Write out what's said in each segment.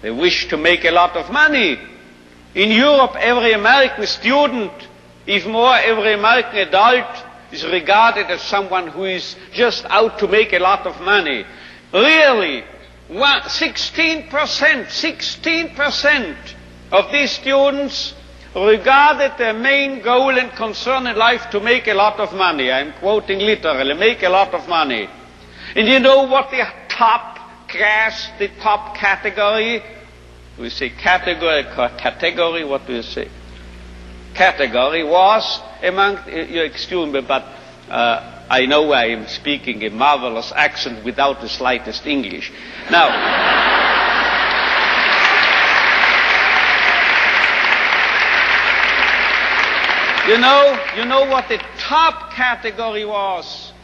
They wish to make a lot of money. In Europe, every American student, even more every American adult, is regarded as someone who is just out to make a lot of money. Really, 16% of these students regarded their main goal and concern in life to make a lot of money. I'm quoting literally, make a lot of money. And you know what the top class, the top category, we say category, what do you say? Category was among, you excuse me, but I know I am speaking a marvelous accent without the slightest English. Now, you know what the top category was?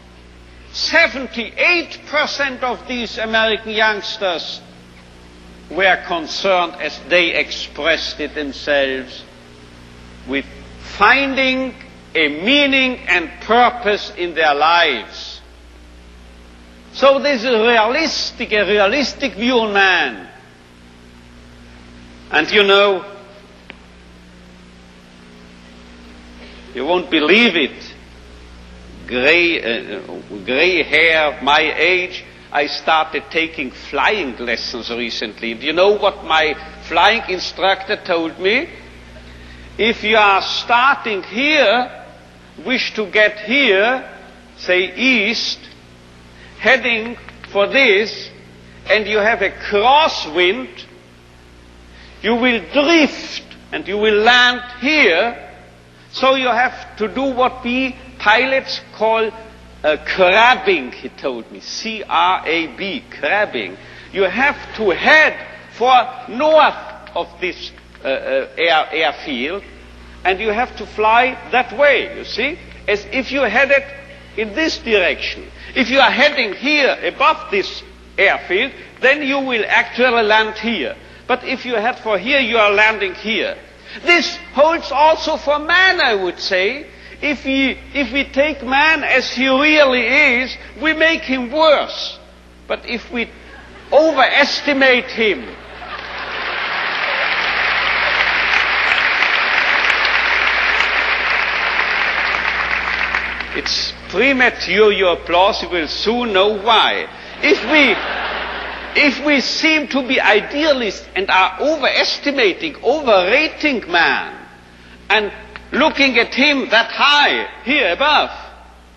78% of these American youngsters were concerned, as they expressed it themselves, with finding a meaning and purpose in their lives. So this is a realistic view on man. And you know, you won't believe it, gray hair, my age, I started taking flying lessons recently. Do you know what my flying instructor told me? If you are starting here, wish to get here, say east, heading for this, and you have a crosswind, you will drift and you will land here. So you have to do what we pilots call crabbing, he told me, C-R-A-B, crabbing. You have to head for north of this airfield, and you have to fly that way, you see, as if you headed in this direction. If you are heading here above this airfield, then you will actually land here. But if you head for here, you are landing here. This holds also for man, I would say. If we take man as he really is, we make him worse. But if we overestimate him, it's premature, your applause, you will soon know why. If we seem to be idealists and are overrating man, and looking at him that high, here above,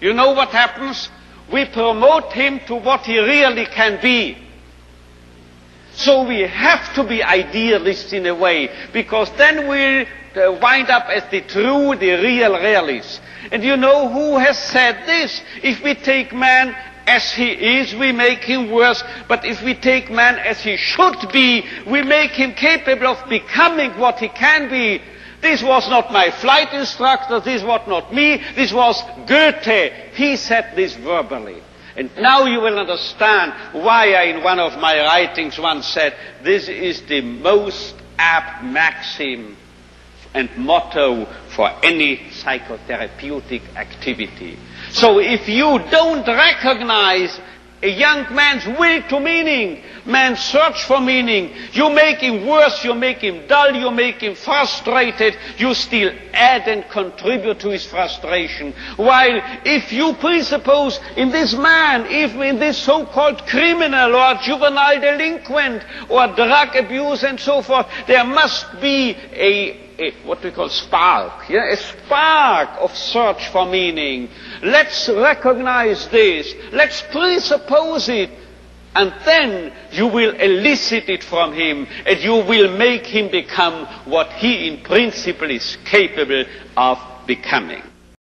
you know what happens? We promote him to what he really can be. So we have to be idealists in a way, because then we'll wind up as the real realists. And you know who has said this? If we take man as he is, we make him worse. But if we take man as he should be, we make him capable of becoming what he can be. This was not my flight instructor, this was not me, this was Goethe. He said this verbally. And now you will understand why I, in one of my writings, once said, this is the most apt maxim and motto for any psychotherapeutic activity. So if you don't recognize a young man's will to meaning, man's search for meaning, you make him worse, you make him dull, you make him frustrated, you still add and contribute to his frustration. While if you presuppose in this man, even in this so-called criminal or juvenile delinquent or drug abuse and so forth, there must be a what we call spark, yeah? A spark of search for meaning. Let's recognize this, let's presuppose it, and then you will elicit it from him, and you will make him become what he in principle is capable of becoming.